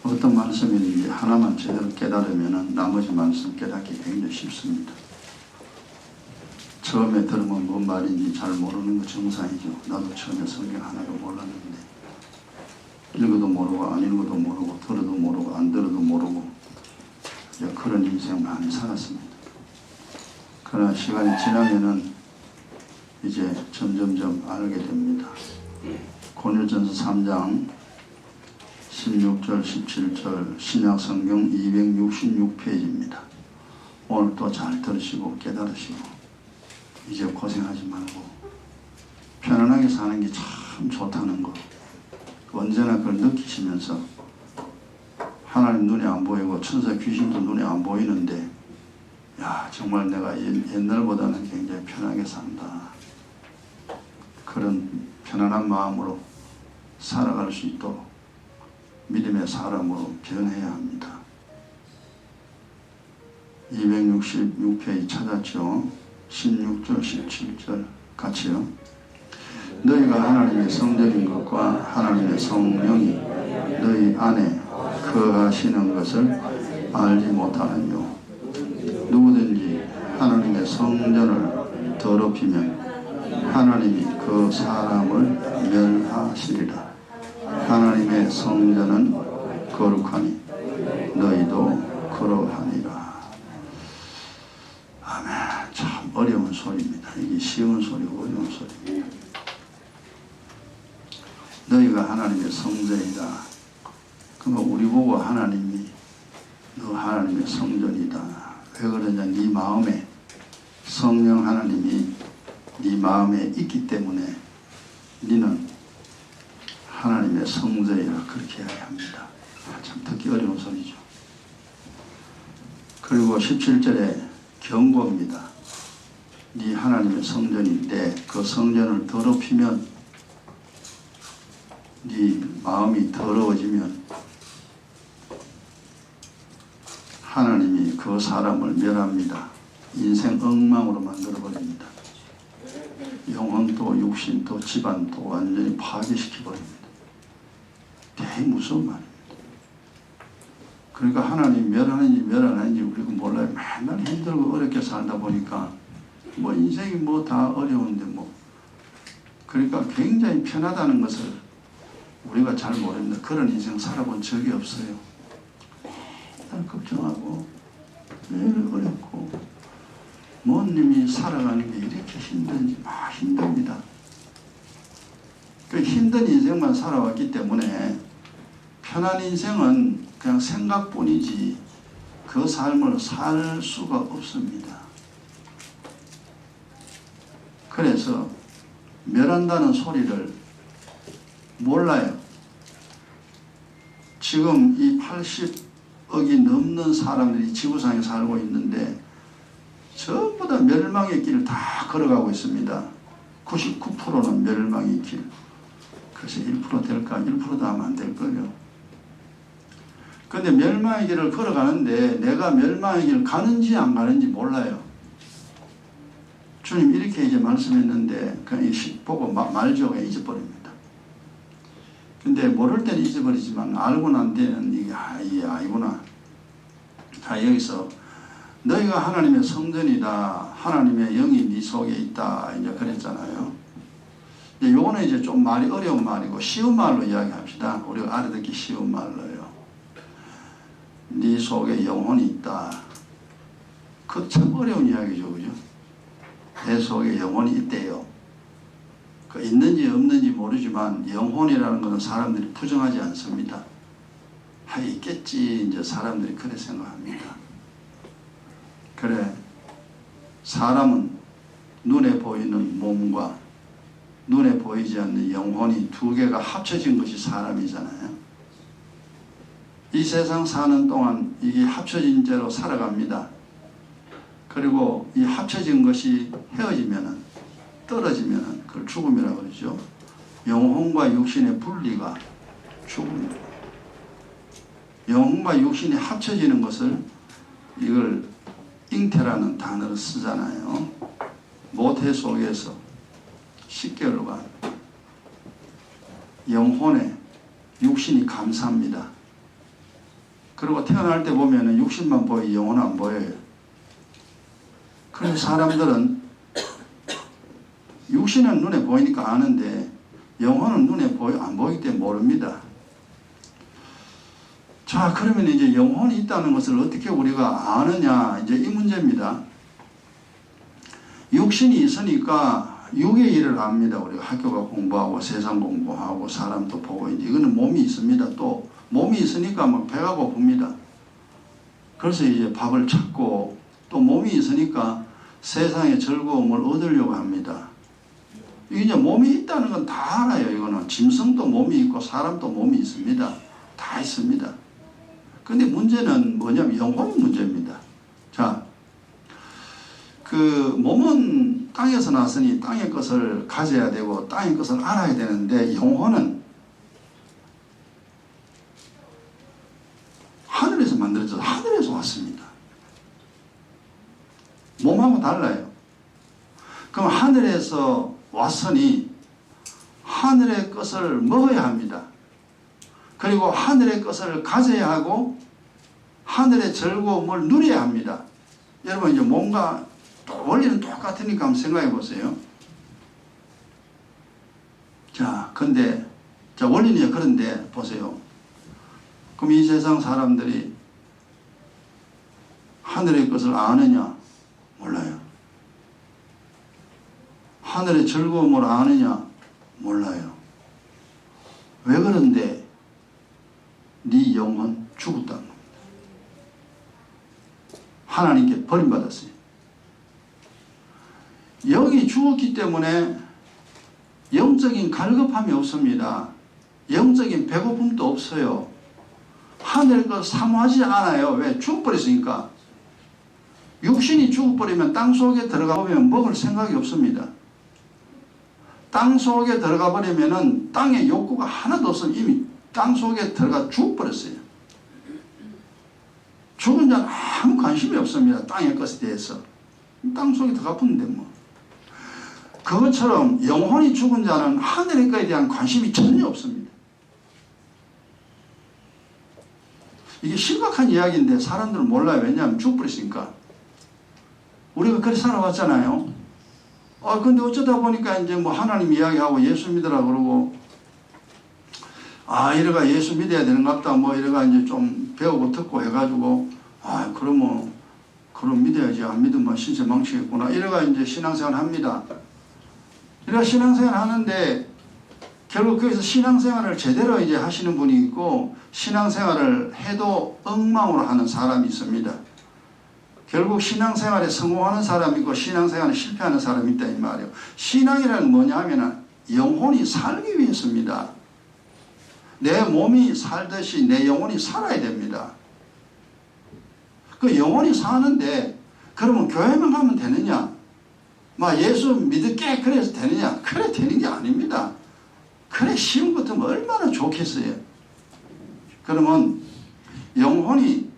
어떤 말씀인지 하나만 제대로 깨달으면 나머지 말씀 깨닫기 굉장히 쉽습니다. 처음에 들으면 뭔 말인지 잘 모르는 거 정상이죠. 나도 처음에 성경 하나도 몰랐는데 읽어도 모르고 안 읽어도 모르고 들어도 모르고 안 들어도 모르고 그런 인생 많이 살았습니다. 그러나 시간이 지나면은 이제 점점점 알게 됩니다. 고린도전서 3장 16절 17절 신약성경 266페이지입니다. 오늘 또 잘 들으시고 깨달으시고 이제 고생하지 말고 편안하게 사는 게 참 좋다는 거 언제나 그걸 느끼시면서 하나님 눈에 안 보이고 천사 귀신도 눈에 안 보이는데 야 정말 내가 옛날보다는 굉장히 편하게 산다. 그런 편안한 마음으로 살아갈 수 있도록 믿음의 사람으로 변해야 합니다. 266페이지 찾았죠? 16절 17절 같이요. 너희가 하나님의 성전인 것과 하나님의 성령이 너희 안에 거하시는 것을 알지 못하느뇨. 누구든지 하나님의 성전을 더럽히면 하나님이 그 사람을 멸하시리라. 하나님의 성전은 거룩하니 너희도 그러하니라. 아멘. 참 어려운 소리입니다. 이게 쉬운 소리고 어려운 소리입니다. 너희가 하나님의 성전이다. 그러면 우리 보고 하나님이 너 하나님의 성전이다. 왜 그러냐? 네 마음에 성령 하나님이 네 마음에 있기 때문에 너는 하나님의 성전이라 그렇게 해야 합니다. 참 듣기 어려운 소리죠. 그리고 17절에 경고입니다. 네 하나님의 성전인데 그 성전을 더럽히면 네 마음이 더러워지면 하나님이 그 사람을 멸합니다. 인생 엉망으로 만들어버립니다. 영혼도 육신도 집안도 완전히 파괴시켜버립니다. 되게 무서운 말입니다. 그러니까 하나님 멸하는지 멸하는지 우리가 몰라요. 맨날 힘들고 어렵게 살다 보니까 뭐 인생이 뭐 다 어려운데 뭐 그러니까 굉장히 편하다는 것을 우리가 잘 모릅니다. 그런 인생 살아본 적이 없어요. 맨날 걱정하고 매일 어렵고 모님이 살아가는 게 이렇게 힘든지 막 힘듭니다. 그 힘든 인생만 살아왔기 때문에 편한 인생은 그냥 생각뿐이지 그 삶을 살 수가 없습니다. 그래서 멸한다는 소리를 몰라요. 지금 이 80억이 넘는 사람들이 지구상에 살고 있는데 전부 다 멸망의 길을 다 걸어가고 있습니다. 99%는 멸망의 길. 그래서 1% 될까? 1%도 하면 안 될걸요. 근데 멸망의 길을 걸어가는데 내가 멸망의 길을 가는지 안 가는지 몰라요. 주님 이렇게 이제 말씀했는데 그냥 보고 말죠. 그냥 잊어버립니다. 근데 모를 때는 잊어버리지만 알고 난 데는 이게 아니구나. 자, 여기서 너희가 하나님의 성전이다. 하나님의 영이 네 속에 있다. 이제 그랬잖아요. 근데 요거는 이제 좀 말이 어려운 말이고 쉬운 말로 이야기합시다. 우리가 알아듣기 쉬운 말로요. 네 속에 영혼이 있다. 그 참 어려운 이야기죠. 그죠? 내 속에 영혼이 있대요. 그 있는지 없는지 모르지만 영혼이라는 것은 사람들이 부정하지 않습니다. 있겠지. 이제 사람들이 그렇게 생각합니다. 그래. 사람은 눈에 보이는 몸과 눈에 보이지 않는 영혼이 두 개가 합쳐진 것이 사람이잖아요. 이 세상 사는 동안 이게 합쳐진 채로 살아갑니다. 그리고 이 합쳐진 것이 헤어지면은 떨어지면은 그걸 죽음이라고 그러죠. 영혼과 육신의 분리가 죽음입니다. 영혼과 육신이 합쳐지는 것을 이걸 잉태라는 단어를 쓰잖아요. 모태 속에서 10개월간 영혼에 육신이 감사합니다. 그리고 태어날 때 보면은 육신만 보여, 영혼은 안 보여요. 그래서 사람들은 육신은 눈에 보이니까 아는데 영혼은 눈에 안 보이기 때문에 모릅니다. 자, 그러면 이제 영혼이 있다는 것을 어떻게 우리가 아느냐, 이제 이 문제입니다. 육신이 있으니까 육의 일을 압니다. 우리가 학교가 공부하고 세상 공부하고 사람도 보고, 이제 이거는 몸이 있습니다. 또 몸이 있으니까 막 배가 고픕니다. 그래서 이제 밥을 찾고, 또 몸이 있으니까 세상의 즐거움을 얻으려고 합니다. 이게 이제 몸이 있다는 건 다 알아요. 이거는 짐승도 몸이 있고 사람도 몸이 있습니다. 다 있습니다. 근데 문제는 뭐냐면 영혼이 문제입니다. 자, 그 몸은 땅에서 났으니 땅의 것을 가져야 되고 땅의 것을 알아야 되는데, 영혼은 하늘에서 만들어져서 하늘에서 왔습니다. 몸하고 달라요. 그럼 하늘에서 왔으니 하늘의 것을 먹어야 합니다. 그리고 하늘의 것을 가져야 하고 하늘의 즐거움을 누려야 합니다. 여러분, 이제 몸과 원리는 똑같으니까 한번 생각해 보세요. 자, 근데 원리는 그런데 보세요. 그럼 이 세상 사람들이 하늘의 것을 아느냐? 몰라요. 하늘의 즐거움을 아느냐? 몰라요. 왜 그런데? 네 영혼 죽었다는 겁니다. 하나님께 버림받았어요. 영이 죽었기 때문에 영적인 갈급함이 없습니다. 영적인 배고픔도 없어요. 하늘 것 사모하지 않아요. 왜? 죽어버렸으니까. 육신이 죽어버리면 땅속에 들어가 보면 먹을 생각이 없습니다. 땅속에 들어가 버리면은 땅에 욕구가 하나도 없으면 이미 땅속에 들어가 죽어버렸어요. 죽은 자는 아무 관심이 없습니다. 땅의 것에 대해서. 땅속에 들어가 버는데 뭐. 그것처럼 영혼이 죽은 자는 하늘의 것에 대한 관심이 전혀 없습니다. 이게 심각한 이야기인데 사람들은 몰라요. 왜냐하면 죽어버렸으니까. 우리가 그렇게 살아왔잖아요. 근데 어쩌다 보니까 이제 뭐 하나님 이야기하고 예수 믿으라 그러고, 이래가 예수 믿어야 되는 것 같다. 뭐 이래가 이제 좀 배우고 듣고 해가지고, 그럼 믿어야지. 안 믿으면 신세 망치겠구나. 이래가 이제 신앙생활 합니다. 이래가 신앙생활 하는데, 결국 거기서 신앙생활을 제대로 이제 하시는 분이 있고, 신앙생활을 해도 엉망으로 하는 사람이 있습니다. 결국 신앙생활에 성공하는 사람이 있고 신앙생활에 실패하는 사람이 있다 이 말이에요. 신앙이라는 뭐냐 하면 영혼이 살기 위해서입니다. 내 몸이 살듯이 내 영혼이 살아야 됩니다. 그 영혼이 사는데 그러면 교회만 가면 되느냐? 예수 믿을게 그래서 되느냐? 그래 되는 게 아닙니다. 그래 쉬운 것 같으면 얼마나 좋겠어요. 그러면 영혼이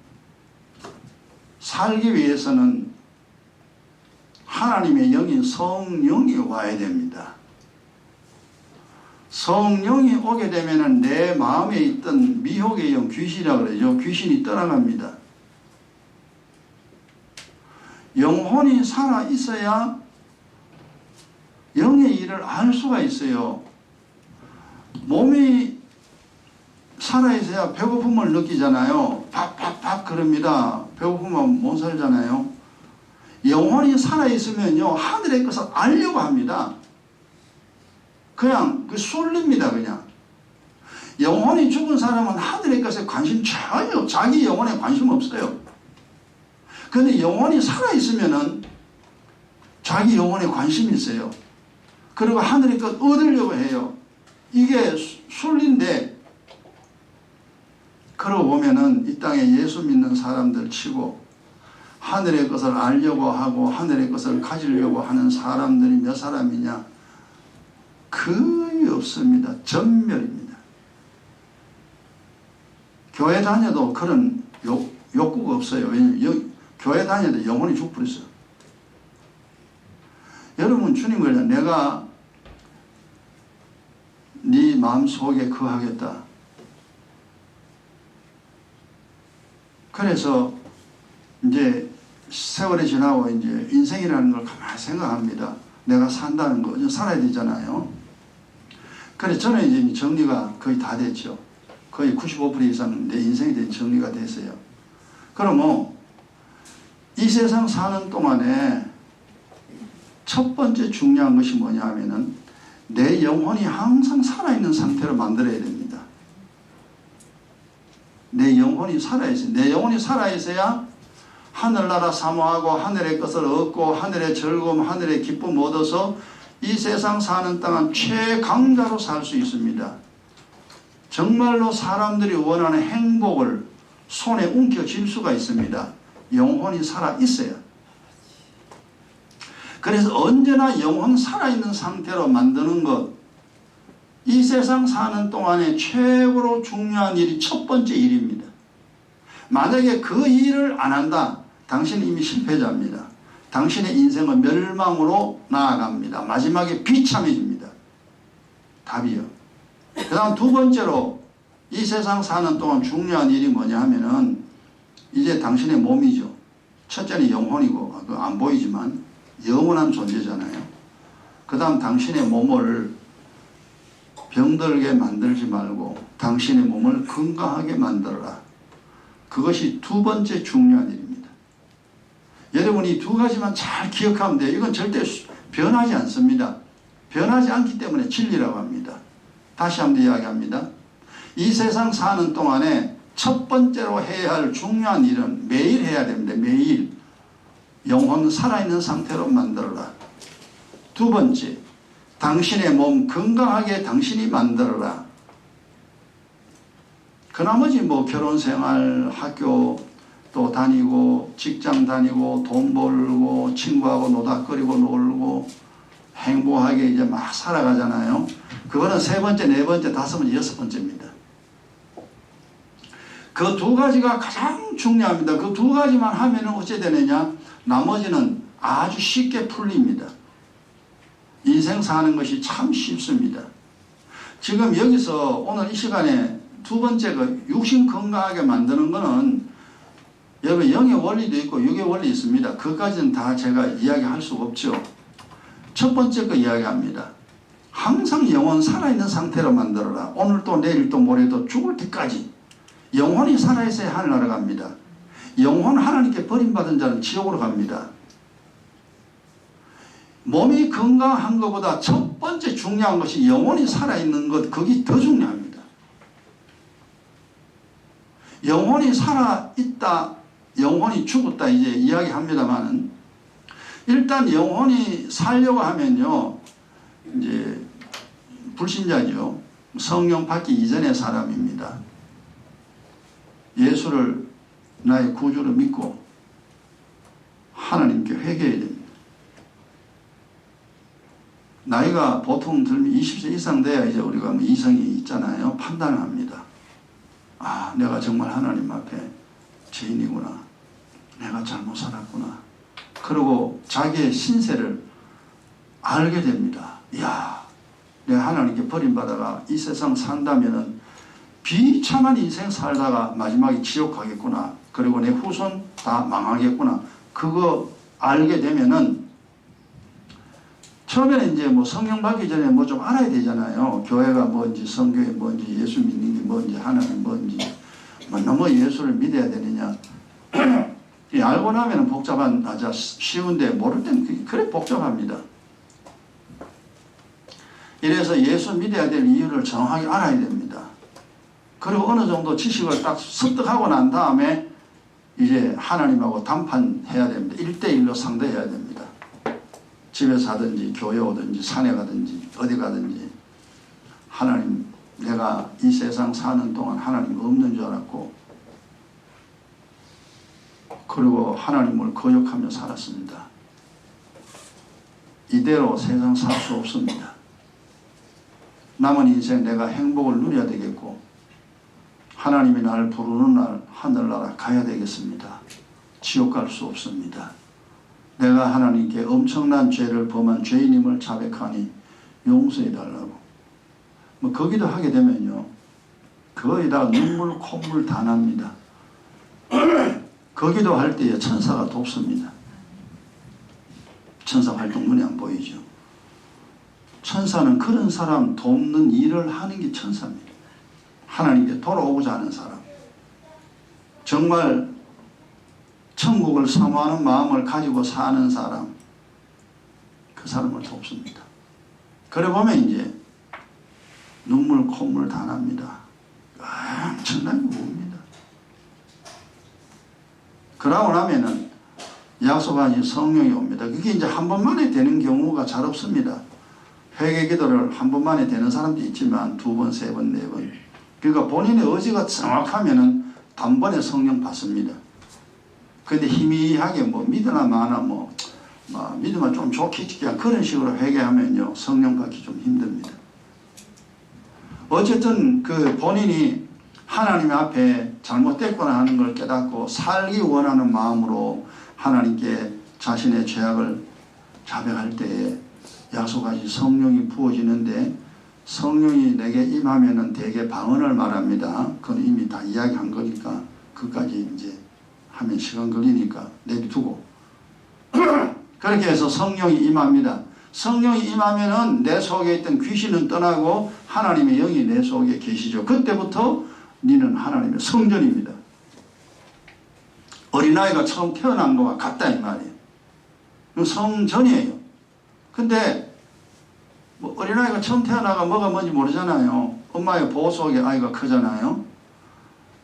살기 위해서는 하나님의 영인 성령이 와야 됩니다. 성령이 오게 되면 내 마음에 있던 미혹의 영, 귀신이라고 그러죠. 귀신이 떠나갑니다. 영혼이 살아 있어야 영의 일을 알 수가 있어요. 몸이 살아있어야 배고픔을 느끼잖아요. 밥 그럽니다. 배고프면 못 살잖아요. 영혼이 살아있으면요 하늘의 것을 알려고 합니다. 그냥 쏠립니다. 그냥 영혼이 죽은 사람은 하늘의 것에 관심 전혀, 자기 영혼에 관심 없어요. 그런데 영혼이 살아있으면은 자기 영혼에 관심이 있어요. 그리고 하늘의 것 얻으려고 해요. 이게 순리인데, 그러고 보면은 이 땅에 예수 믿는 사람들 치고 하늘의 것을 알려고 하고 하늘의 것을 가지려고 하는 사람들이 몇 사람이냐? 거의 없습니다. 전멸입니다. 교회 다녀도 그런 욕구가 없어요. 왜냐하면 교회 다녀도 영혼이 죽어버렸어요. 여러분, 주님을 내가 네 마음속에 거하겠다. 그래서 이제 세월이 지나고 이제 인생이라는 걸 가만히 생각합니다. 내가 산다는 거, 살아야 되잖아요. 그래서 저는 이제 정리가 거의 다 됐죠. 거의 95% 이상은 내 인생에 대한 정리가 됐어요. 그러면 이 세상 사는 동안에 첫 번째 중요한 것이 뭐냐 하면은 내 영혼이 항상 살아있는 상태로 만들어야 됩니다. 내 영혼이 살아있어요. 내 영혼이 살아있어야 하늘나라 사모하고 하늘의 것을 얻고 하늘의 즐거움, 하늘의 기쁨 얻어서 이 세상 사는 동안 최강자로 살 수 있습니다. 정말로 사람들이 원하는 행복을 손에 움켜쥘 수가 있습니다. 영혼이 살아있어요. 그래서 언제나 영혼 살아있는 상태로 만드는 것, 이 세상 사는 동안에 최고로 중요한 일이 첫 번째 일입니다. 만약에 그 일을 안 한다, 당신은 이미 실패자입니다. 당신의 인생은 멸망으로 나아갑니다. 마지막에 비참해집니다. 답이요. 그 다음 두 번째로 이 세상 사는 동안 중요한 일이 뭐냐 하면은 이제 당신의 몸이죠. 첫째는 영혼이고 안 보이지만 영원한 존재잖아요. 그 다음 당신의 몸을 병들게 만들지 말고 당신의 몸을 건강하게 만들어라. 그것이 두 번째 중요한 일입니다. 여러분이 두 가지만 잘 기억하면 돼요. 이건 절대 변하지 않습니다. 변하지 않기 때문에 진리라고 합니다. 다시 한번 이야기합니다. 이 세상 사는 동안에 첫 번째로 해야 할 중요한 일은 매일 해야 됩니다. 매일 영혼 살아있는 상태로 만들어라. 두 번째, 당신의 몸 건강하게 당신이 만들어라. 그 나머지 뭐 결혼생활, 학교 또 다니고 직장 다니고 돈 벌고 친구하고 노닥거리고 놀고 행복하게 이제 막 살아가잖아요. 그거는 세 번째, 네 번째, 다섯 번째, 여섯 번째입니다. 그 두 가지가 가장 중요합니다. 그 두 가지만 하면 어찌 되느냐? 나머지는 아주 쉽게 풀립니다. 인생 사는 것이 참 쉽습니다. 지금 여기서 오늘 이 시간에 두 번째 그 육신 건강하게 만드는 거는 여러분 영의 원리도 있고 육의 원리 있습니다. 그까지는 다 제가 이야기할 수가 없죠. 첫 번째 거 이야기합니다. 항상 영혼 살아있는 상태로 만들어라. 오늘도 내일도 모레도 죽을 때까지 영혼이 살아있어야 하늘나라 갑니다. 영혼 하나님께 버림받은 자는 지옥으로 갑니다. 몸이 건강한 것보다 첫 번째 중요한 것이 영혼이 살아있는 것, 그게 더 중요합니다. 영혼이 살아있다, 영혼이 죽었다 이제 이야기합니다만은 일단 영혼이 살려고 하면요, 이제 불신자죠. 성령 받기 이전의 사람입니다. 예수를 나의 구주로 믿고 하나님께 회개해야 됩니다. 나이가 보통 들면 20세 이상 돼야 이제 우리가 뭐 이성이 있잖아요. 판단을 합니다. 아, 내가 정말 하나님 앞에 죄인이구나. 내가 잘못 살았구나. 그리고 자기의 신세를 알게 됩니다. 이야, 내가 하나님께 버림받아가 이 세상 산다면은 비참한 인생 살다가 마지막에 지옥 가겠구나. 그리고 내 후손 다 망하겠구나. 그거 알게 되면은 처음에는 이제 뭐 성령 받기 전에 뭐 좀 알아야 되잖아요. 교회가 뭔지, 성경이 뭔지, 예수 믿는 게 뭔지, 하나님 뭔지. 뭐 너무 예수를 믿어야 되느냐. 알고 나면 복잡한, 쉬운데 모를 때는 그래 복잡합니다. 이래서 예수 믿어야 될 이유를 정확하게 알아야 됩니다. 그리고 어느 정도 지식을 딱 습득하고 난 다음에 이제 하나님하고 담판해야 됩니다. 1대1로 상대해야 됩니다. 집에서 하든지 교회 오든지 산에 가든지 어디 가든지 하나님, 내가 이 세상 사는 동안 하나님 없는 줄 알았고 그리고 하나님을 거역하며 살았습니다. 이대로 세상 살 수 없습니다. 남은 인생 내가 행복을 누려야 되겠고 하나님이 나를 부르는 날 하늘나라 가야 되겠습니다. 지옥 갈 수 없습니다. 내가 하나님께 엄청난 죄를 범한 죄인임을 자백하니 용서해 달라고. 뭐 거기도 하게 되면요, 거의 다 눈물 콧물 다 납니다. 그 기도할 때에 천사가 돕습니다. 천사 활동 눈에 안 보이죠. 천사는 그런 사람 돕는 일을 하는 게 천사입니다. 하나님께 돌아오고자 하는 사람, 정말 천국을 사모하는 마음을 가지고 사는 사람, 그 사람을 돕습니다. 그래 보면 이제 눈물 콧물 다 납니다. 엄청나게 웁니다. 그러고 나면은 약속한 성령이 옵니다. 그게 이제 한 번만에 되는 경우가 잘 없습니다. 회개 기도를 한 번만에 되는 사람도 있지만 두 번, 세 번, 네 번. 그러니까 본인의 의지가 정확하면은 단번에 성령 받습니다. 근데 희미하게 뭐 믿으나 마나 뭐 믿으면 좀 좋겠지 그런 식으로 회개하면요 성령 받기 좀 힘듭니다. 어쨌든 그 본인이 하나님 앞에 잘못됐구나 하는 걸 깨닫고 살기 원하는 마음으로 하나님께 자신의 죄악을 자백할 때에 약속하신 성령이 부어지는데, 성령이 내게 임하면은 대개 방언을 말합니다. 그건 이미 다 이야기한 거니까 그까지 이제 하면 시간 걸리니까 내비두고 그렇게 해서 성령이 임합니다. 성령이 임하면은 내 속에 있던 귀신은 떠나고 하나님의 영이 내 속에 계시죠. 그때부터 너는 하나님의 성전입니다. 어린아이가 처음 태어난 것과 같다 이 말이에요. 성전이에요. 근데 뭐 어린아이가 처음 태어나가 뭐가 뭔지 모르잖아요. 엄마의 보호 속에 아이가 크잖아요.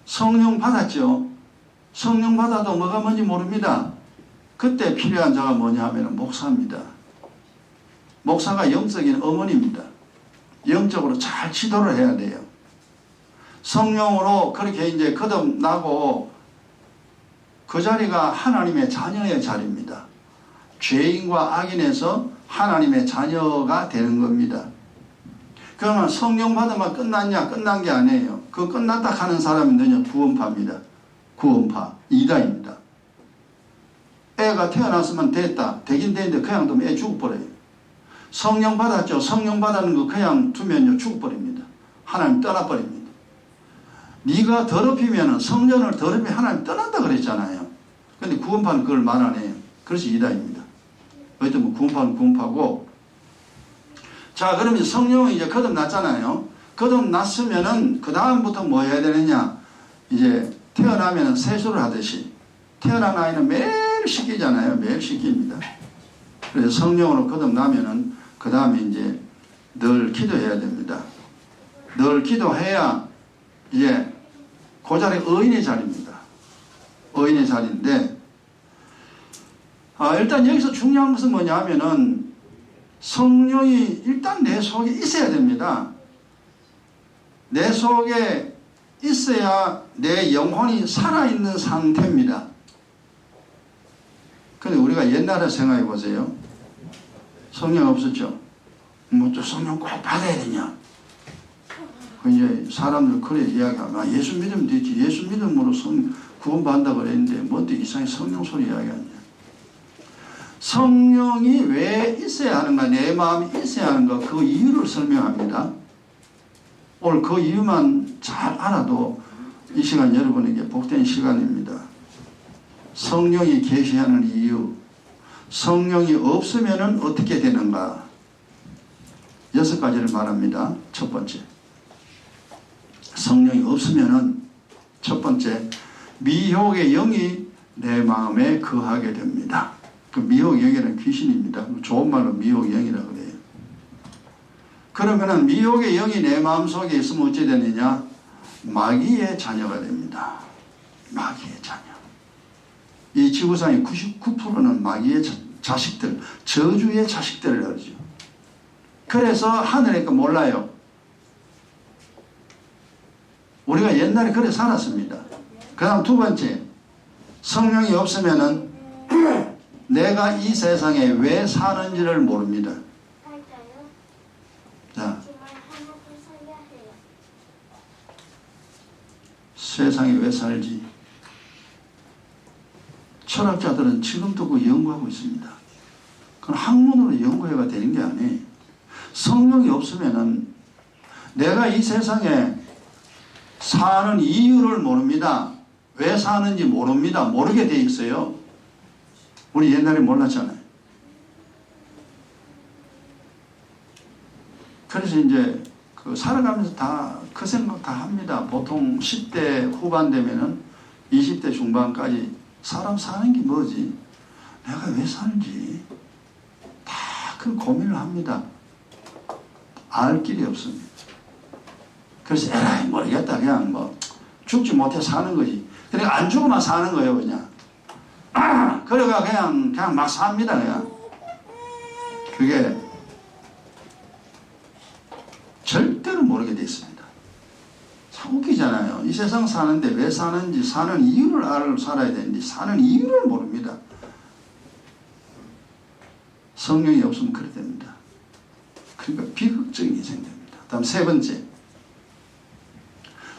성령 받았죠. 성령 받아도 뭐가 뭔지 모릅니다. 그때 필요한 자가 뭐냐 하면 목사입니다. 목사가 영적인 어머니입니다. 영적으로 잘 지도를 해야 돼요. 성령으로 그렇게 이제 거듭나고 그 자리가 하나님의 자녀의 자리입니다. 죄인과 악인에서 하나님의 자녀가 되는 겁니다. 그러면 성령 받으면 끝났냐? 끝난 게 아니에요. 그 끝났다 하는 사람이 누구냐? 구원파입니다. 구원파. 이다입니다. 애가 태어났으면 됐다. 되긴 되는데 그냥 두면 애 죽어버려요. 성령 받았죠. 성령 받았는 거 그냥 두면요 죽어버립니다. 하나님 떠나버립니다. 네가 더럽히면 성전을 더럽히면 하나님 떠난다 그랬잖아요. 근데 구원파는 그걸 말 안 해요. 그래서 이다입니다. 어쨌든 뭐 구원파는 구원파고. 자, 그러면 성령이 이제 거듭났잖아요. 거듭났으면은 그 다음부터 뭐 해야 되느냐? 이제 태어나면은 세수를 하듯이 태어난 아이는 매일 씻기잖아요. 매일 씻깁니다. 그래서 성령으로 거듭나면은 그 다음에 이제 늘 기도해야 됩니다. 늘 기도해야 이제 그 자리 의인의 자리입니다. 의인의 자리인데, 일단 여기서 중요한 것은 뭐냐 하면은 성령이 일단 내 속에 있어야 됩니다. 내 속에 있어야 내 영혼이 살아있는 상태입니다. 근데 우리가 옛날에 생각해 보세요. 성령 없었죠? 뭐 또 성령 꼭 받아야 되냐? 이제 사람들 그래 이야기하면 예수 믿으면 되지. 예수 믿음으로 구원받는다 그랬는데 뭔데 이상하게 성령 소리 이야기하냐? 성령이 왜 있어야 하는가? 내 마음이 있어야 하는가? 그 이유를 설명합니다. 오늘 그 이유만 잘 알아도 이 시간 여러분에게 복된 시간입니다. 성령이 계시하는 이유, 성령이 없으면 어떻게 되는가? 6가지를 말합니다. 첫 번째, 성령이 없으면 첫 번째, 미혹의 영이 내 마음에 거하게 됩니다. 그 미혹의 영이라는 귀신입니다. 좋은 말로 미혹의 영이라고 그래요. 그러면은 미혹의 영이 내 마음속에 있으면 어찌 되느냐? 마귀의 자녀가 됩니다. 마귀의 자녀. 이 지구상의 99%는 마귀의 자식들, 저주의 자식들을 그러죠. 그래서 하늘에 거 몰라요. 우리가 옛날에 그래 살았습니다. 그 다음 두 번째, 성령이 없으면은 내가 이 세상에 왜 사는지를 모릅니다. 자, 세상에 왜 살지? 철학자들은 지금도 그 연구하고 있습니다. 그건 학문으로 연구해가 되는 게 아니에요. 성령이 없으면은 내가 이 세상에 사는 이유를 모릅니다. 왜 사는지 모릅니다. 모르게 돼 있어요. 우리 옛날에 몰랐잖아요. 그래서 이제 그 살아가면서 다 그 생각 다 합니다. 보통 10대 후반 되면은 20대 중반까지 사람 사는 게 뭐지? 내가 왜 사는지 다 그 고민을 합니다. 알 길이 없습니다. 그래서 에라이 모르겠다. 그냥 뭐 죽지 못해 사는 거지. 그러니까 안 죽으면 사는 거예요. 그냥. 그래가 그냥 막 삽니다. 그냥. 그게 절대로 모르게 돼 있습니다. 참 웃기잖아요. 이 세상 사는데 왜 사는지, 사는 이유를 알고 살아야 되는데 사는 이유를 모릅니다. 성령이 없으면 그렇게 됩니다. 그러니까 비극적인 인생이 됩니다. 다음 세 번째,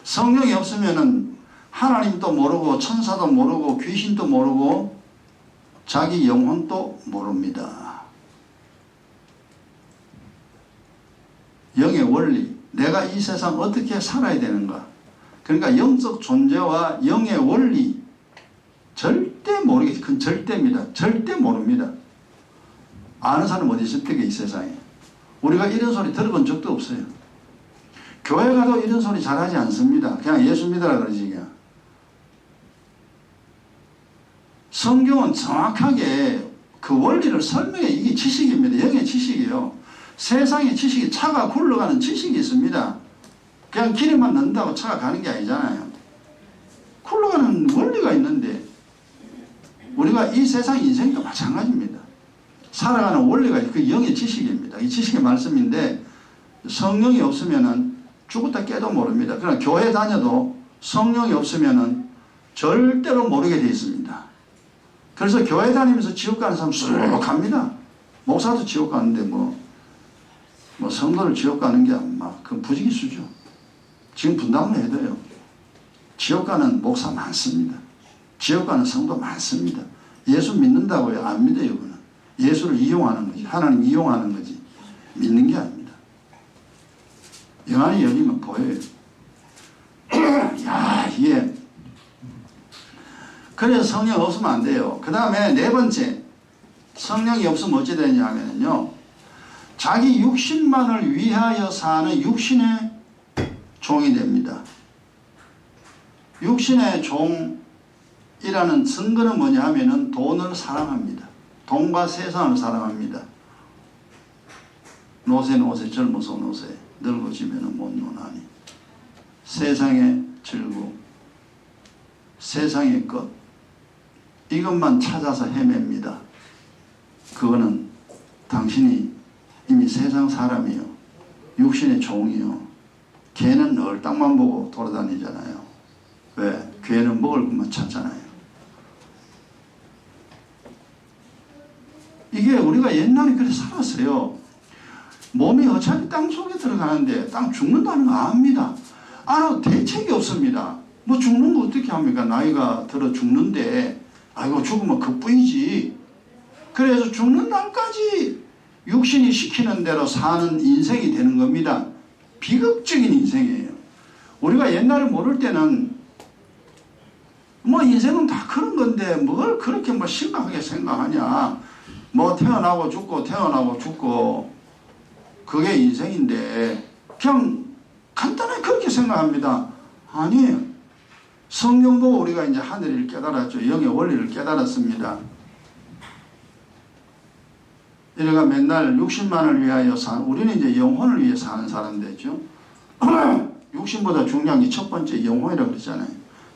성령이 없으면은 하나님도 모르고 천사도 모르고 귀신도 모르고 자기 영혼도 모릅니다. 영의 원리, 내가 이 세상 어떻게 살아야 되는가. 그러니까 영적 존재와 영의 원리 절대 모르겠어요. 그건 절대입니다. 절대 모릅니다. 아는 사람 어디 있을 때가 이 세상에. 우리가 이런 소리 들어본 적도 없어요. 교회 가도 이런 소리 잘하지 않습니다. 그냥 예수 믿으라 그러지. 그냥. 성경은 정확하게 그 원리를 설명해. 이게 지식입니다. 영의 지식이에요. 세상의 지식이 차가 굴러가는 지식이 있습니다. 그냥 기름만 넣는다고 차가 가는 게 아니잖아요. 굴러가는 원리가 있는데 우리가 이 세상 인생도 마찬가지입니다. 살아가는 원리가 그 영의 지식입니다. 이 지식의 말씀인데 성령이 없으면은 죽었다 깨도 모릅니다. 그러나 교회 다녀도 성령이 없으면은 절대로 모르게 되어 있습니다. 그래서 교회 다니면서 지옥 가는 사람 쑥 갑니다. 목사도 지옥 가는데 뭐 성도를 지옥 가는 게 막 그 부지기수죠. 지금 분당을 해도요. 지옥 가는 목사 많습니다. 지옥 가는 성도 많습니다. 예수 믿는다고요? 안 믿어요. 그는 예수를 이용하는 거지. 하나님 이용하는 거지. 믿는 게 아닙니다. 영안이 열리면 보여요. 야, 이게 그래서 성령 없으면 안 돼요. 그 다음에 네 번째, 성령이 없으면 어찌 되냐면요, 자기 육신만을 위하여 사는 육신의 종이 됩니다. 육신의 종이라는 증거는 뭐냐 하면은 돈을 사랑합니다. 돈과 세상을 사랑합니다. 노새 젊어서 노새 늙어지면 못 노나니. 세상의 즐거움, 세상의 것, 이것만 찾아서 헤맵니다. 그거는 당신이 이미 세상 사람이요, 육신의 종이요. 개는 늘 땅만 보고 돌아다니잖아요. 왜? 개는 먹을 것만 찾잖아요. 이게 우리가 옛날에 그렇게 살았어요. 몸이 어차피 땅 속에 들어가는데 땅 죽는다는 거 압니다. 알아도 대책이 없습니다. 뭐 죽는 거 어떻게 합니까? 나이가 들어 죽는데 아이고 죽으면 그뿐이지. 그래서 죽는 날까지 육신이 시키는 대로 사는 인생이 되는 겁니다. 비극적인 인생이에요. 우리가 옛날에 모를 때는 뭐 인생은 다 그런 건데 뭘 그렇게 뭐 심각하게 생각하냐. 뭐 태어나고 죽고 그게 인생인데 그냥 간단하게 그렇게 생각합니다. 아니에요. 성경 보고 우리가 이제 하늘을 깨달았죠. 영의 원리를 깨달았습니다. 이래가 맨날 육신만을 위하여 우리는 이제 영혼을 위해 사는 사람 되죠. 육신보다 중요한 게 첫 번째 영혼이라고 그랬잖아요.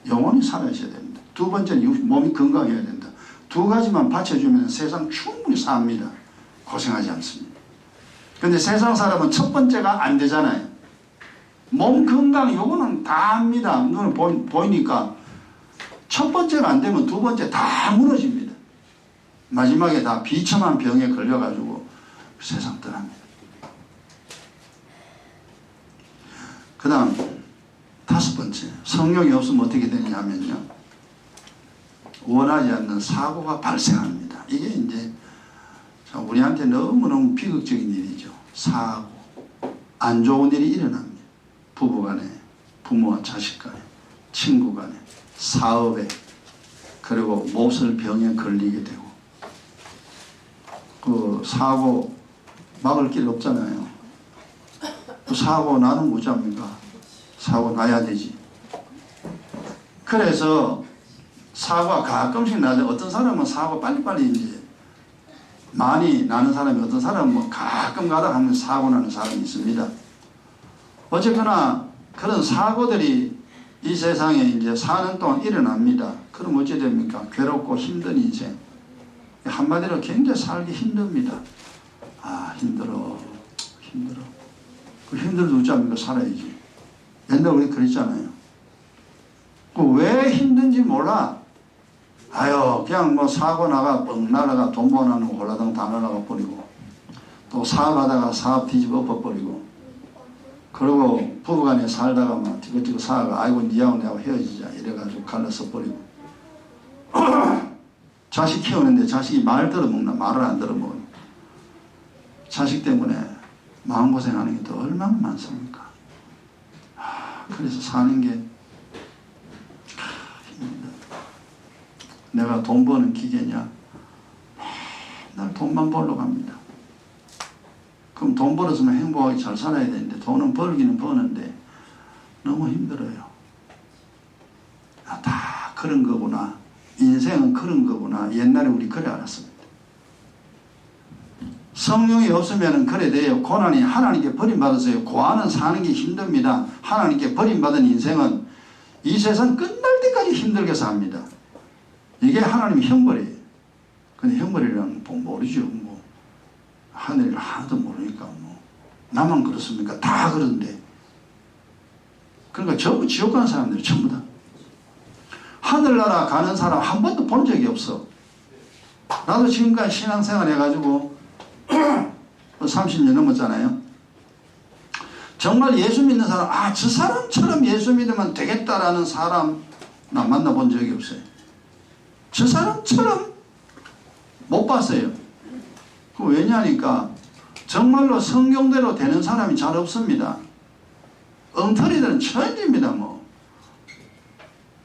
영혼이 살아있어야 됩니다. 두 번째는 몸이 건강해야 된다. 두 가지만 받쳐주면 세상 충분히 삽니다. 고생하지 않습니다. 근데 세상 사람은 첫 번째가 안 되잖아요. 몸 건강 요거는 다 합니다. 눈을 보이니까 첫 번째가 안 되면 두 번째 다 무너집니다. 마지막에 다 비참한 병에 걸려가지고 세상 떠납니다. 그 다음 다섯 번째, 성령이 없으면 어떻게 되냐면요, 원하지 않는 사고가 발생합니다. 이게 이제 우리한테 너무너무 비극적인 일이죠. 사고, 안 좋은 일이 일어납니다. 부부간에, 부모와 자식간에, 친구간에, 사업에 그리고 몹쓸 병에 걸리게 되고 그 사고 막을 길 없잖아요. 그 사고 나는 무자입니까? 사고 나야 되지. 그래서 사고가 가끔씩 나죠. 어떤 사람은 사고 빨리빨리 이제 많이 나는 사람이, 어떤 사람은 뭐 가끔 가다 하면 사고 나는 사람이 있습니다. 어쨌거나 그런 사고들이 이 세상에 이제 사는 동안 일어납니다. 그럼 어찌 됩니까? 괴롭고 힘든 인생. 한마디로 굉장히 살기 힘듭니다. 아, 힘들어. 그 힘들도 어찌합니까? 살아야지. 옛날에 우리 그랬잖아요. 그 왜 힘든지 몰라. 아유, 그냥 뭐 사고 나가 뻥 날아가 돈 모아놓는 거 홀라당 다 날아가 버리고, 또 사업하다가 사업 뒤집어 엎어버리고, 그리고 부부간에 살다가 막 티격태격 사가 아이고 니하고 내하고 헤어지자 이래가지고 갈라서 버리고 자식 키우는데 자식이 말 들어먹나 말을 안 들어먹어. 자식 때문에 마음고생하는 게 또 얼마나 많습니까? 그래서 사는 게 힘들다. 내가 돈 버는 기계냐? 맨날 돈만 벌러 갑니다. 그럼 돈 벌었으면 행복하게 잘 살아야 되는데 돈은 벌기는 버는데 너무 힘들어요. 아, 다 그런 거구나. 인생은 그런 거구나. 옛날에 우리 그래 알았습니다. 성령이 없으면 그래 돼요. 고난이 하나님께 버림받았어요. 고아는 사는 게 힘듭니다. 하나님께 버림받은 인생은 이 세상 끝날 때까지 힘들게 삽니다. 이게 하나님의 형벌이에요. 근데 형벌이라는 거 모르죠. 뭐 하늘을 하나도 모르니까 뭐 나만 그렇습니까? 다 그런데. 그러니까 전부 지옥 가는 사람들이 전부 다. 하늘나라 가는 사람 한 번도 본 적이 없어. 나도 지금까지 신앙생활 해가지고 30년 넘었잖아요. 정말 예수 믿는 사람, 아, 저 사람처럼 예수 믿으면 되겠다라는 사람 나 만나본 적이 없어요. 저 사람처럼 못 봤어요. 그 왜냐니까 정말로 성경대로 되는 사람이 잘 없습니다. 엉터리들은 천지입니다 뭐.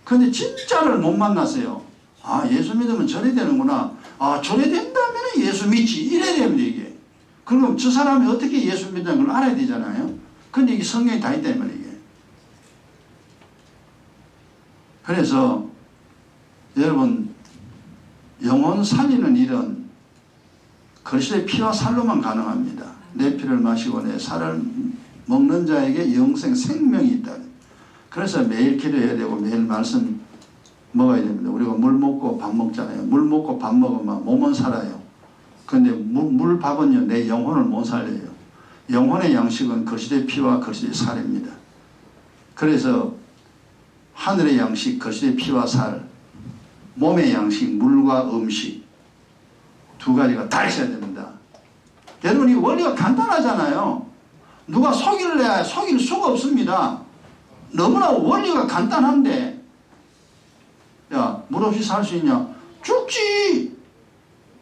근데 진짜를 못 만났어요. 아, 예수 믿으면 저래 되는구나. 아, 저래 된다면 예수 믿지. 이래야 됩니다 이게. 그럼 저 사람이 어떻게 예수 믿는 걸 알아야 되잖아요. 근데 이게 성경이 다 있다 이 말이에요. 이게. 그래서 여러분 영혼 살리는 일은 그리스도의 피와 살로만 가능합니다. 내 피를 마시고 내 살을 먹는 자에게 영생 생명이 있다. 그래서 매일 기도해야 되고 매일 말씀 먹어야 됩니다. 우리가 물 먹고 밥 먹잖아요. 물 먹고 밥 먹으면 몸은 살아요. 그런데 물 밥은요 내 영혼을 못 살려요. 영혼의 양식은 그리스도의 피와 그리스도의 살입니다. 그래서 하늘의 양식 그리스도의 피와 살, 몸의 양식 물과 음식 두 가지가 다 있어야 됩니다. 여러분 이 원리가 간단하잖아요. 누가 속일래야 속일 수가 없습니다. 너무나 원리가 간단한데 야, 물 없이 살 수 있냐? 죽지.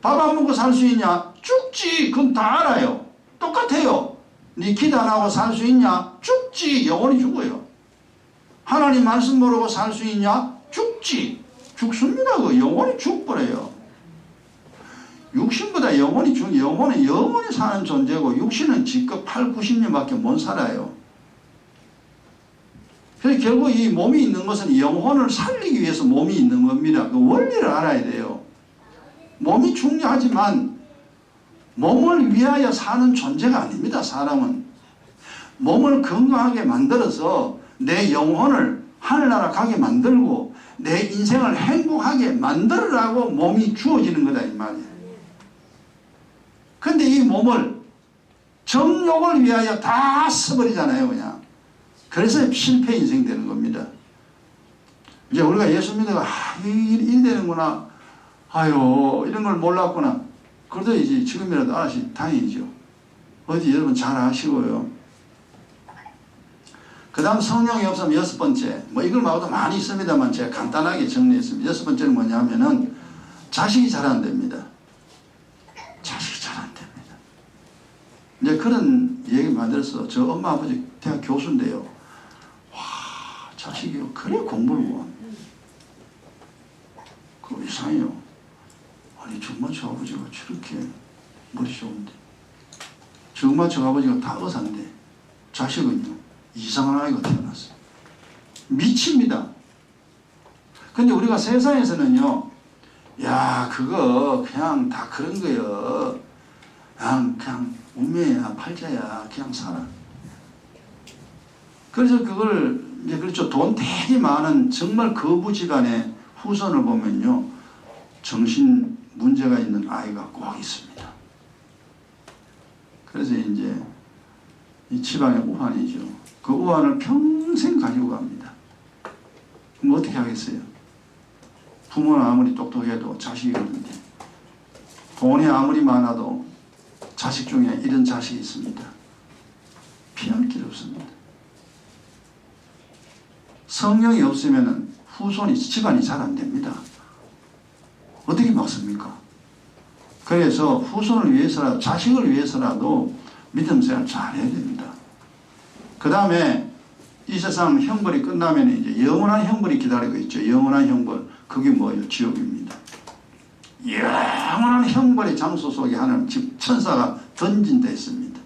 밥 안 먹고 살 수 있냐? 죽지. 그건 다 알아요. 똑같아요. 네 기도 안 하고 살 수 있냐? 죽지. 영원히 죽어요. 하나님 말씀 모르고 살 수 있냐? 죽지. 죽습니다. 그 영원히 죽버려요. 육신보다 영혼은 영원히 사는 존재고 육신은 지껏 8, 90년밖에 못 살아요. 그래서 결국 이 몸이 있는 것은 영혼을 살리기 위해서 몸이 있는 겁니다. 그 원리를 알아야 돼요. 몸이 중요하지만 몸을 위하여 사는 존재가 아닙니다. 사람은 몸을 건강하게 만들어서 내 영혼을 하늘나라 가게 만들고 내 인생을 행복하게 만들으라고 몸이 주어지는 거다 이 말이에요. 근데 이 몸을 정욕을 위하여 다 써버리잖아요 그냥. 그래서 실패 인생 되는 겁니다. 이제 우리가 예수 믿어가 이 되는구나. 아유 이런 걸 몰랐구나. 그래도 이제 지금이라도 알아시 다행이죠. 어디 여러분 잘 아시고요. 그 다음 성령이 없으면 여섯 번째 뭐 이걸 말고도 많이 있습니다만 제가 간단하게 정리했습니다. 여섯 번째는 뭐냐면은 자식이 잘 안 됩니다. 자식이 잘 안 됩니다. 이제 그런 얘기 만들어서 저 엄마 아버지 대학 교수인데요. 와 자식이 그래 공부를 원. 그거 이상해요. 아니 정말 저 아버지가 저렇게 머리 좋은데, 정말 저 아버지가 다 의사인데 자식은요 이상한 아이가 태어났어요. 미칩니다. 근데 우리가 세상에서는요, 야 그거 그냥 다 그런 거요. 그냥 운명이야, 팔자야, 그냥 살아. 그래서 그걸 이제 그렇죠. 돈 되게 많은 정말 거부지간의 후손을 보면요, 정신 문제가 있는 아이가 꼭 있습니다. 그래서 이제 이 집안의 우환이죠. 그 우환을 평생 가지고 갑니다. 그럼 어떻게 하겠어요? 부모는 아무리 똑똑해도 자식이 없는데, 돈이 아무리 많아도 자식 중에 이런 자식이 있습니다. 피할 길 없습니다. 성령이 없으면 후손이, 집안이 잘 안 됩니다. 어떻게 막습니까? 그래서 후손을 위해서라도, 자식을 위해서라도 믿음 생활 잘 해야 됩니다. 그 다음에 이 세상 형벌이 끝나면 이제 영원한 형벌이 기다리고 있죠. 영원한 형벌. 그게 뭐예요? 지옥입니다. 영원한 형벌의 장소 속에 하나님 즉 천사가 던진 데 있습니다.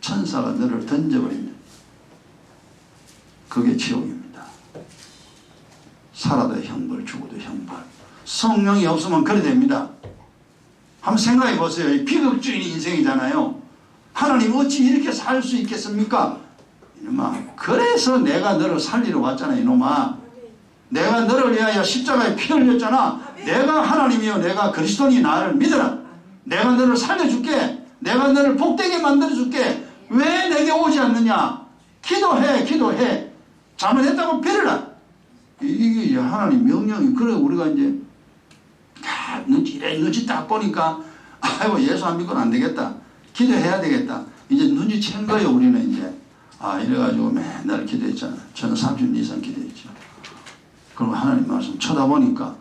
천사가 너를 던져버린다. 그게 지옥입니다. 살아도 형벌, 죽어도 형벌. 성령이 없으면 그래 됩니다. 한번 생각해 보세요. 이 비극주의 인생이잖아요. 하나님 어찌 이렇게 살 수 있겠습니까? 이놈아, 그래서 내가 너를 살리러 왔잖아. 이놈아, 내가 너를 위하여 십자가에 피 흘렸잖아. 내가 하나님이요, 내가 그리스도니, 나를 믿어라. 내가 너를 살려줄게. 내가 너를 복되게 만들어줄게. 왜 내게 오지 않느냐? 기도해, 기도해. 잘못했다고 빌어라. 이게 하나님 명령이. 그래 우리가 이제 눈치 딱 보니까 아이고 예수 안 믿고는 안 되겠다. 기도해야 되겠다. 이제 눈치챈 거예요. 우리는 이제. 이래가지고 맨날 기도했잖아. 저는 30년 이상 기도했죠. 그리고 하나님 말씀 쳐다보니까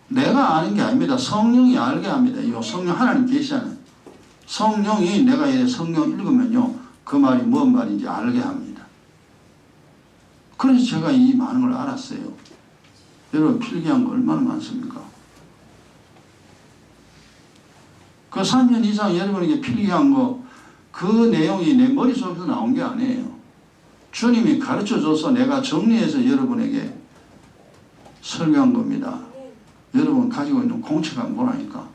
내가 아는 게 아닙니다. 성령이 알게 합니다. 이 성령 하나님 계시잖아요. 성령이 내가 성령 읽으면요, 그 말이 뭔 말인지 알게 합니다. 그래서 제가 이 많은 걸 알았어요. 여러분 필기한 거 얼마나 많습니까? 그 3년 이상 여러분에게 필기한 거, 그 내용이 내 머릿속에서 나온 게 아니에요. 주님이 가르쳐줘서 내가 정리해서 여러분에게 설명한 겁니다. 여러분 가지고 있는 공책가 뭐라니까.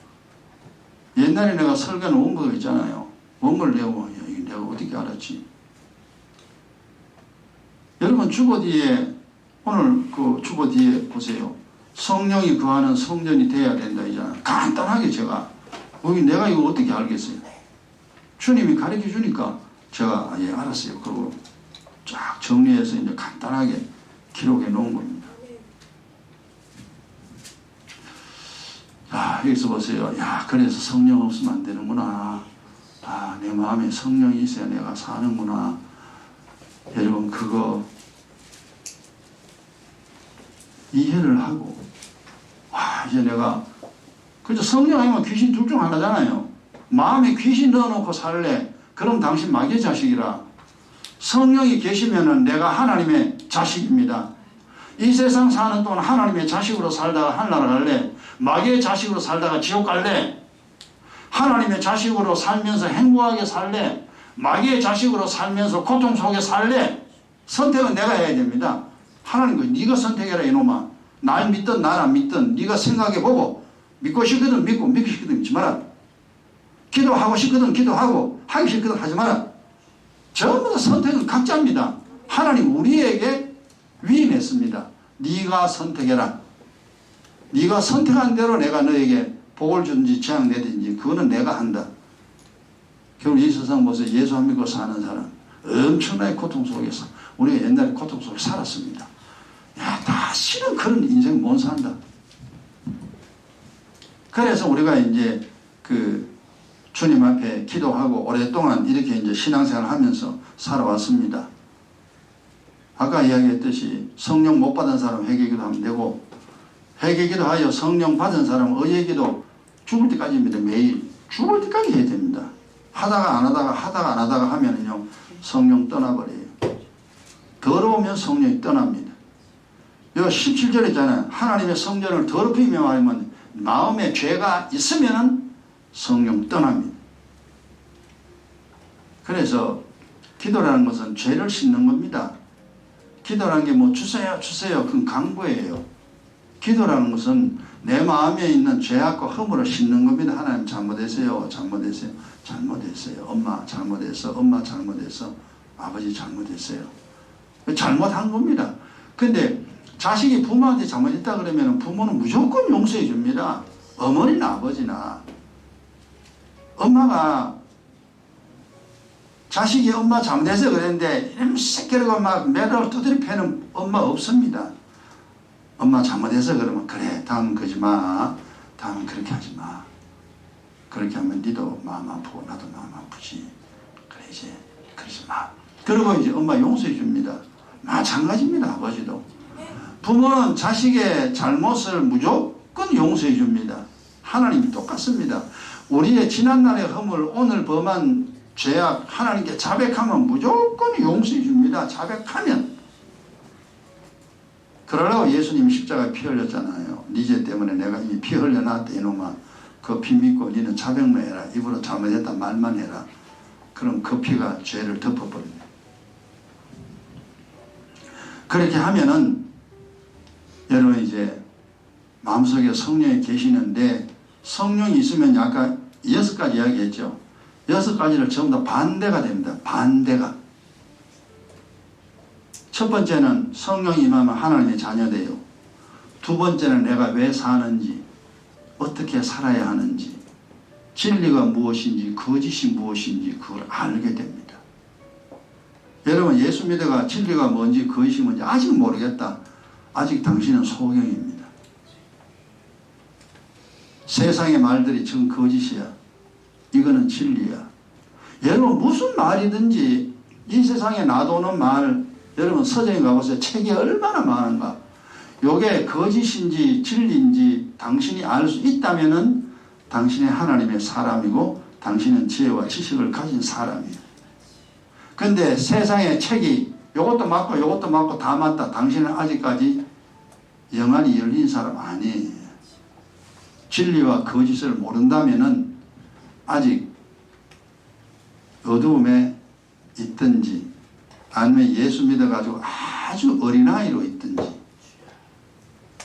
옛날에 내가 설교는 원고가 있잖아요. 원고를 내고 이거 내가 어떻게 알았지? 여러분 주보 뒤에, 오늘 그 주보 뒤에 보세요. 성령이 거하는 성전이 돼야 된다 이잖아. 간단하게 제가 여기 내가 이거 어떻게 알겠어요? 주님이 가르쳐 주니까 제가 예 알았어요. 그리고 쫙 정리해서 이제 간단하게 기록해 놓은 겁니다. 여기서 보세요. 그래서 성령 없으면 안 되는구나. 내 마음에 성령이 있어야 내가 사는구나. 여러분 그거 이해를 하고, 이제 내가 그죠. 성령 아니면 귀신 둘 중 하나잖아요. 마음에 귀신 넣어놓고 살래? 그럼 당신 마귀의 자식이라. 성령이 계시면은 내가 하나님의 자식입니다. 이 세상 사는 동안 하나님의 자식으로 살다가 하늘나라 갈래? 마귀의 자식으로 살다가 지옥 갈래? 하나님의 자식으로 살면서 행복하게 살래? 마귀의 자식으로 살면서 고통 속에 살래? 선택은 내가 해야 됩니다. 하나님, 네가 선택해라 이놈아. 날 믿든 날 안 믿든 네가 생각해보고, 믿고 싶거든 믿고, 믿기 싫거든 믿지 마라. 기도하고 싶거든 기도하고, 하기 싫거든 하지 마라. 전부 다 선택은 각자입니다. 하나님 우리에게 위임했습니다. 네가 선택해라. 네가 선택한 대로 내가 너에게 복을 주든지 재앙 내든지 그거는 내가 한다. 결국 이 세상 보세요. 예수 안 믿고 사는 사람 엄청나게 고통 속에서, 우리가 옛날에 고통 속에 살았습니다. 다시는 그런 인생 못 산다. 그래서 우리가 이제 그 주님 앞에 기도하고 오랫동안 이렇게 이제 신앙생활을 하면서 살아왔습니다. 아까 이야기했듯이 성령 못 받은 사람 회개기도 하면 되고, 회개기도 하여 성령 받은 사람은 의회기도 죽을 때까지입니다. 매일 죽을 때까지 해야 됩니다. 하다가 안 하다가 하면은요, 성령 떠나버려요. 더러우면 성령이 떠납니다. 요 17절에 있잖아요. 하나님의 성전을 더럽히며 말하면 마음에 죄가 있으면 성령 떠납니다. 그래서 기도라는 것은 죄를 씻는 겁니다. 기도라는 게 뭐 주세요 주세요 그건 강구예요. 기도라는 것은 내 마음에 있는 죄악과 허물을 씻는 겁니다. 하나님 잘못했어요. 잘못했어요. 잘못했어요. 엄마 잘못했어. 엄마 잘못했어. 아버지 잘못했어요. 잘못한 겁니다. 근데 자식이 부모한테 잘못했다 그러면 부모는 무조건 용서해 줍니다. 어머니나 아버지나. 엄마가 자식이 엄마 잘못해서 그랬는데 이런 새끼라고 막 매달 두드려 패는 엄마 없습니다. 엄마 잘못해서 그러면 그래 다음은 그러지 마. 다음은 그렇게 하지 마. 그렇게 하면 니도 마음 아프고 나도 마음 아프지. 그래 이제 그러지 마. 그리고 이제 엄마 용서해 줍니다. 마찬가지입니다. 아버지도. 부모는 자식의 잘못을 무조건 용서해 줍니다. 하나님이 똑같습니다. 우리의 지난날의 허물 오늘 범한 죄악 하나님께 자백하면 무조건 용서해 줍니다. 자백하면. 그러려고 예수님이 십자가에 피 흘렸잖아요. 네 죄 때문에 내가 이미 피 흘려놨다 이놈아. 그 피 믿고 너는 자백만 해라. 입으로 잘못했다 말만 해라. 그럼 그 피가 죄를 덮어버립니다. 그렇게 하면은 여러분 이제 마음속에 성령이 계시는데 성령이 있으면 아까 6가지 이야기했죠. 6가지를 전부 다 반대가 됩니다. 반대가. 첫 번째는 성령이 임하면 하나님의 자녀돼요. 두 번째는 내가 왜 사는지, 어떻게 살아야 하는지, 진리가 무엇인지, 거짓이 무엇인지 그걸 알게 됩니다. 여러분 예수 믿어가 진리가 뭔지 거짓이 뭔지 아직 모르겠다. 아직 당신은 소경입니다. 세상의 말들이 전 거짓이야. 이거는 진리야. 여러분 무슨 말이든지 이 세상에 놔두는 말 여러분 서점에 가보세요. 책이 얼마나 많은가. 요게 거짓인지 진리인지 당신이 알 수 있다면은 당신이 하나님의 사람이고 당신은 지혜와 지식을 가진 사람이에요. 근데 세상의 책이 요것도 맞고 요것도 맞고 다 맞다. 당신은 아직까지 영안이 열린 사람 아니에요. 진리와 거짓을 모른다면은 아직 어두움에 있든지 아니면 예수 믿어가지고 아주 어린아이로 있든지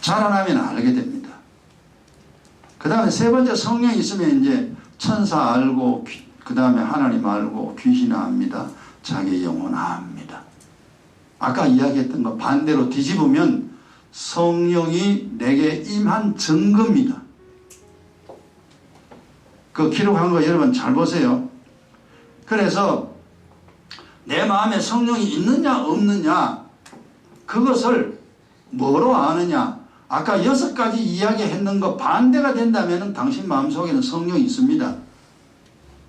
자라나면 알게 됩니다. 그 다음에 세 번째 성령이 있으면 이제 천사 알고 그 다음에 하나님 알고 귀신 압니다. 자기 영혼 압니다. 아까 이야기했던 거 반대로 뒤집으면 성령이 내게 임한 증거입니다. 그 기록한 거 여러분 잘 보세요. 그래서 내 마음에 성령이 있느냐 없느냐 그것을 뭐로 아느냐. 아까 6가지 이야기했는 거 반대가 된다면 당신 마음속에는 성령이 있습니다.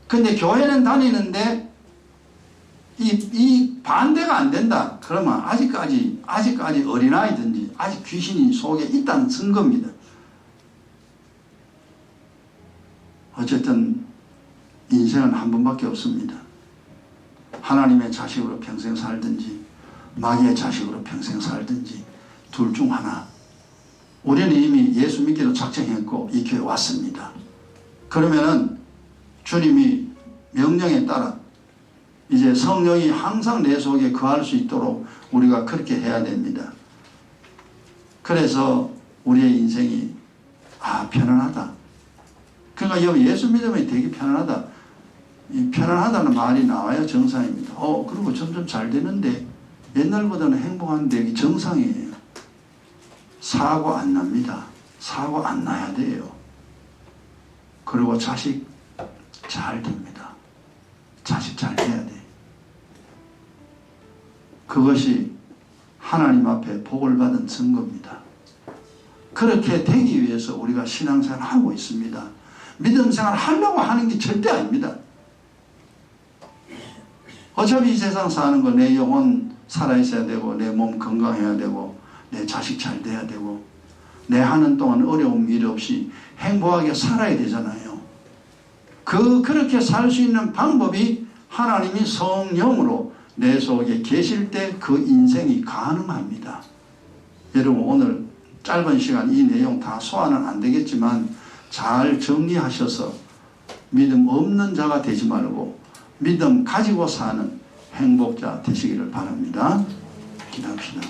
근데 교회는 다니는데 이 반대가 안 된다. 그러면 아직까지 어린아이든지 아직 귀신이 속에 있다는 증거입니다. 어쨌든 인생은 한 번밖에 없습니다. 하나님의 자식으로 평생 살든지 마귀의 자식으로 평생 살든지 둘 중 하나. 우리는 이미 예수 믿기로 작정했고 이 교회 왔습니다. 그러면은 주님이 명령에 따라 이제 성령이 항상 내 속에 거할 수 있도록 우리가 그렇게 해야 됩니다. 그래서 우리의 인생이 편안하다. 그러니까 여기 예수 믿으면 되게 편안하다. 이 편안하다는 말이 나와야 정상입니다. 그리고 점점 잘 되는데 옛날보다는 행복한데 이게 정상이에요. 사고 안 납니다. 사고 안 나야 돼요. 그리고 자식 잘 됩니다. 자식 잘 돼야 돼. 그것이 하나님 앞에 복을 받은 증거입니다. 그렇게 되기 위해서 우리가 신앙생활을 하고 있습니다. 믿음 생활을 하려고 하는 게 절대 아닙니다. 어차피 이 세상 사는 거 내 영혼 살아있어야 되고 내 몸 건강해야 되고 내 자식 잘 돼야 되고 내 하는 동안 어려움 일 없이 행복하게 살아야 되잖아요. 그렇게 살 수 있는 방법이 하나님이 성령으로 내 속에 계실 때 그 인생이 가능합니다. 여러분 오늘 짧은 시간 이 내용 다 소화는 안 되겠지만 잘 정리하셔서 믿음 없는 자가 되지 말고 믿음 가지고 사는 행복자 되시기를 바랍니다. 기도합시다.